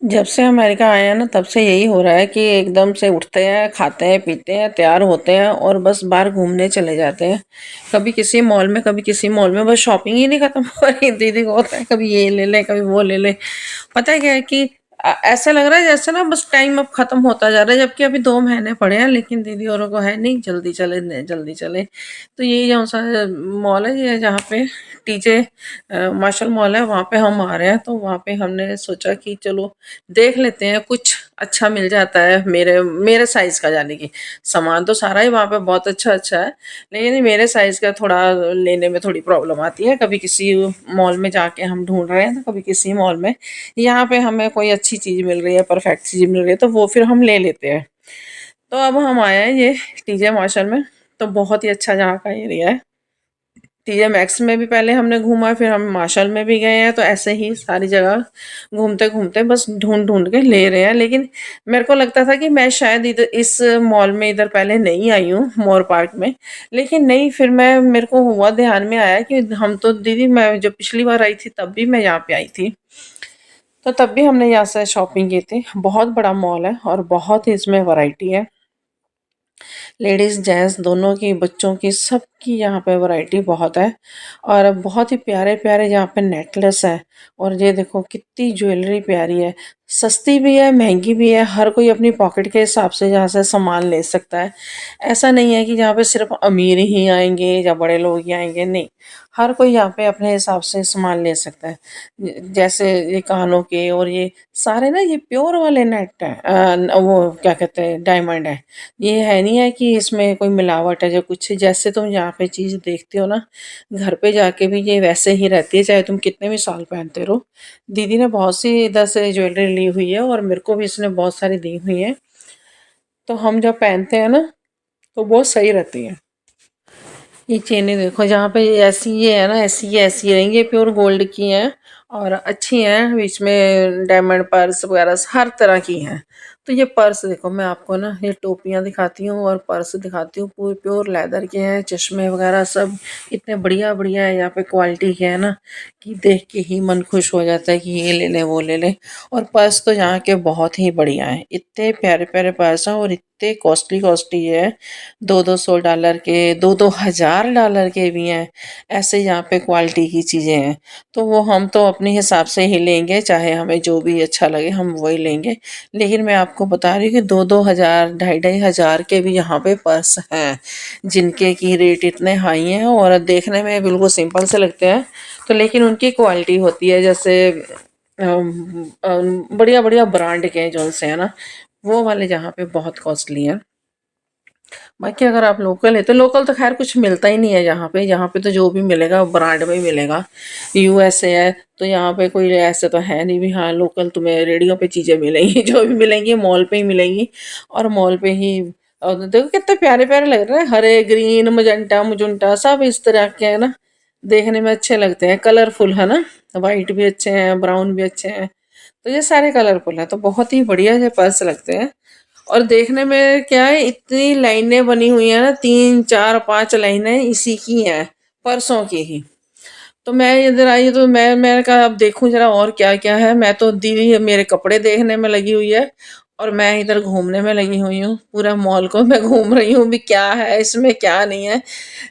जब से अमेरिका आए हैं ना तब से यही हो रहा है कि एकदम से उठते हैं, खाते हैं, पीते हैं, तैयार होते हैं और बस बाहर घूमने चले जाते हैं। कभी किसी मॉल में, कभी किसी मॉल में, बस शॉपिंग ही नहीं खत्म हो रही। दीदी को होता है कभी ये ले ले, कभी वो ले ले। पता है क्या है कि ऐसा लग रहा है जैसे ना बस टाइम अब खत्म होता जा रहा है, जबकि अभी 2 महीने पड़े हैं, लेकिन दीदी औरों को है नहीं, जल्दी चले जल्दी चले। तो ये जो सा मॉल है, ये जहाँ पे टीजे मार्शल मॉल है, वहाँ पे हम आ रहे हैं। तो वहाँ पे हमने सोचा कि चलो देख लेते हैं, कुछ अच्छा मिल जाता है मेरे मेरे साइज का। यानी कि सामान तो सारा ही वहाँ पे बहुत अच्छा अच्छा है, लेकिन मेरे साइज का थोड़ा लेने में थोड़ी प्रॉब्लम आती है। कभी किसी मॉल में जाके हम ढूंढ रहे हैं, तो कभी किसी मॉल में। यहाँ पे हमें कोई अच्छी चीज़ मिल रही है, परफेक्ट चीज़ मिल रही है, तो वो फिर हम ले लेते हैं। तो अब हम आए हैं ये टीजे मार्शल में। तो बहुत ही अच्छा यहाँ का एरिया है। टीजे मैक्स में भी पहले हमने घूमा, फिर हम मार्शल में भी गए हैं। तो ऐसे ही सारी जगह घूमते घूमते बस ढूंढ ढूंढ के ले रहे हैं। लेकिन मेरे को लगता था कि मैं शायद इधर इस मॉल में इधर पहले नहीं आई हूँ, मोर पार्क में। लेकिन नहीं, फिर मैं मेरे को हुआ ध्यान में आया कि हम तो दीदी, मैं जब पिछली बार आई थी तब भी मैं यहाँ पे आई थी। तो तब भी हमने यहाँ से शॉपिंग की थी। बहुत बड़ा मॉल है और बहुत ही इसमें वैरायटी है। लेडीज़ जेंट्स दोनों की, बच्चों की, सबकी यहाँ पे वैरायटी बहुत है। और बहुत ही प्यारे प्यारे यहाँ पे नेकलेस है। और ये देखो कितनी ज्वेलरी प्यारी है। सस्ती भी है, महंगी भी है। हर कोई अपनी पॉकेट के हिसाब से यहाँ से सामान ले सकता है। ऐसा नहीं है कि यहाँ पे सिर्फ अमीर ही आएंगे या बड़े लोग ही आएंगे, नहीं। हर कोई यहाँ पे अपने हिसाब से सामान ले सकता है। जैसे ये कानों के और ये सारे ना, ये प्योर वाले नेट है, वो क्या कहते हैं, डायमंड है। ये है नहीं है कि इसमें कोई मिलावट है या कुछ। जैसे तुम यहाँ पे चीज़ देखते हो ना, घर पे जाके भी ये वैसे ही रहती है, चाहे तुम कितने भी साल पहनते रहो। दीदी ने बहुत सी इधर से ज्वेलरी ली हुई है और मेरे को भी इसने बहुत सारी दी हुई है। तो हम जब पहनते हैं ना, तो बहुत सही रहती है। ये चेनें देखो, जहाँ पे ऐसी ये है ना, ऐसी रहेंगी, प्योर गोल्ड की हैं और अच्छी हैं। बीच में डायमंड पर्स वगैरह हर तरह की हैं। तो ये पर्स देखो, मैं आपको ना ये टोपियाँ दिखाती हूँ और पर्स दिखाती हूँ, पूरे प्योर लेदर के हैं। चश्मे वगैरह सब इतने बढ़िया बढ़िया है यहाँ पे, क्वालिटी के है ना, कि देख के ही मन खुश हो जाता है कि ये ले ले वो ले ले। और पर्स तो यहाँ के बहुत ही बढ़िया हैं, इतने प्यारे प्यारे पर्स हैं और इतने कॉस्टली कॉस्टली है। 200-200 डॉलर के, 2-2 हज़ार डॉलर के भी हैं। ऐसे यहाँ पे क्वालिटी की चीज़ें हैं। तो वो हम तो अपने हिसाब से ही लेंगे, चाहे हमें जो भी अच्छा लगे हम वही लेंगे। लेकिन मैं आपको बता रही हूँ कि 2-2 हज़ार, 2.5-2.5 हज़ार के भी यहाँ पे पर्स हैं, जिनके की रेट इतने हाई हैं और देखने में बिल्कुल सिंपल से लगते हैं। तो लेकिन उनकी क्वालिटी होती है, जैसे बढ़िया बढ़िया ब्रांड के जो से है ना, वो वाले जहाँ पे बहुत कॉस्टली हैं। बाकी अगर आप लोकल है तो लोकल तो खैर कुछ मिलता ही नहीं है यहाँ पे तो जो भी मिलेगा वो ब्रांड में ही मिलेगा। यूएसए है तो यहाँ पे कोई ऐसे तो है नहीं भी हाँ लोकल तुम्हें रेडियो पे चीज़ें मिलेंगी। जो भी मिलेंगी मॉल पे ही मिलेंगी। और मॉल पे ही। और देखो कितने प्यारे प्यारे लग रहे हैं, हरे, ग्रीन, मजेंटा, मुजुंटा, सब इस तरह के है ना। देखने में अच्छे लगते हैं, कलरफुल है ना। वाइट भी अच्छे हैं, ब्राउन भी अच्छे हैं। तो ये सारे कलरफुल है, तो बहुत ही बढ़िया से पर्स लगते हैं। और देखने में क्या है, इतनी लाइनें बनी हुई है ना, 3-4-5 लाइनें इसी की हैं, परसों की ही। तो मैं इधर आई तो मैंने कहा अब देखूं जरा और क्या क्या है। मैं तो दीदी मेरे कपड़े देखने में लगी हुई है और मैं इधर घूमने में लगी हुई हूँ। पूरा मॉल को मैं घूम रही हूँ भी, क्या है इसमें क्या नहीं है।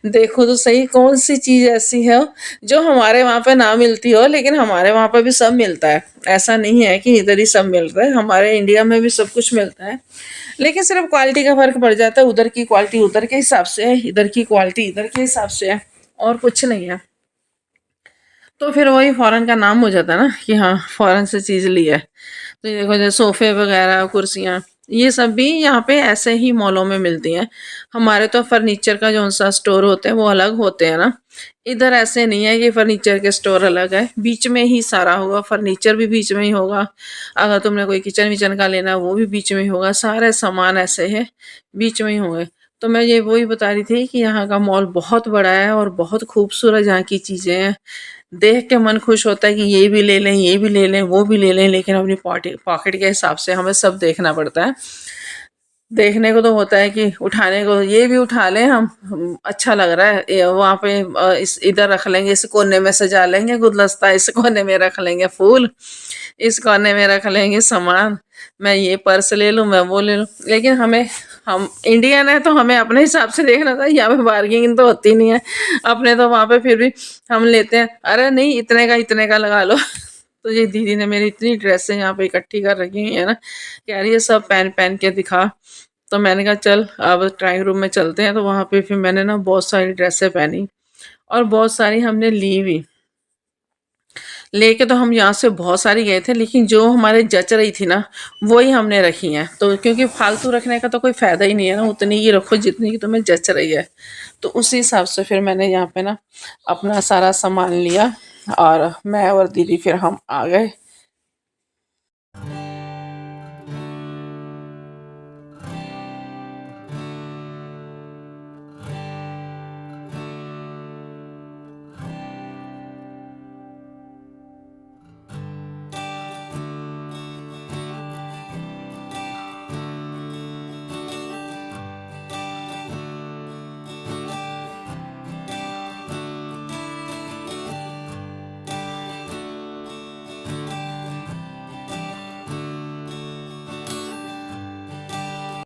देखो तो सही, कौन सी चीज ऐसी है जो हमारे वहां पे ना मिलती हो, लेकिन हमारे वहां पे भी सब मिलता है। ऐसा नहीं है कि इधर ही सब मिलता है, हमारे इंडिया में भी सब कुछ मिलता है। लेकिन सिर्फ क्वालिटी का फर्क पड़ जाता है, उधर की क्वालिटी उधर के हिसाब से है, इधर की क्वालिटी इधर के हिसाब से है, और कुछ नहीं है। तो फिर वही फॉरेन का नाम हो जाता है ना कि हाँ फॉरेन से चीज़ ली है। तो ये देखो, जैसे सोफे वगैरह, कुर्सियाँ, ये सब भी यहाँ पे ऐसे ही मॉलों में मिलती हैं। हमारे तो फर्नीचर का जो सा स्टोर होते हैं वो अलग होते हैं ना। इधर ऐसे नहीं है कि फर्नीचर के स्टोर अलग है, बीच में ही सारा होगा, फर्नीचर भी बीच में ही होगा। अगर तुमने कोई किचन विचन का लेना वो भी बीच में ही होगा, सारे सामान ऐसे है बीच में ही होंगे। तो मैं ये वही बता रही थी कि यहाँ का मॉल बहुत बड़ा है और बहुत खूबसूरत यहाँ की चीज़ें हैं। देख के मन खुश होता है कि ये भी ले लें, ये भी ले लें, वो भी ले लें, लेकिन अपनी पॉकेट के हिसाब से हमें सब देखना पड़ता है। देखने को तो होता है कि उठाने को ये भी उठा लें अच्छा लग रहा है वहां पे इस इधर रख लेंगे, इस कोने में सजा लेंगे गुलदस्ता, इस कोने में रख लेंगे फूल, इस कोने में रख लेंगे सामान, मैं ये पर्स ले लूं, मैं वो ले लूं। लेकिन हम इंडियन है तो हमें अपने हिसाब से देखना था, यहाँ पे बार्गेनिंग तो होती नहीं है अपने, तो वहां पे फिर भी हम लेते हैं, अरे नहीं इतने का लगा लो। तो ये दीदी ने मेरी इतनी ड्रेसें यहाँ पे इकट्ठी कर रखी है ना, कह रही है सब पहन पहन के दिखा। तो मैंने कहा चल अब ड्राइंग रूम में चलते हैं, तो वहां पे फिर मैंने ना बहुत सारी ड्रेसें पहनी और बहुत सारी हमने ली भी। लेके तो हम यहाँ से बहुत सारी गए थे, लेकिन जो हमारे जच रही थी ना वही हमने रखी हैं, तो क्योंकि फालतू रखने का तो कोई फ़ायदा ही नहीं है ना, उतनी ही रखो जितनी की तुम्हें जच रही है। तो उसी हिसाब से फिर मैंने यहाँ पे ना अपना सारा सामान लिया और मैं और दीदी फिर हम आ गए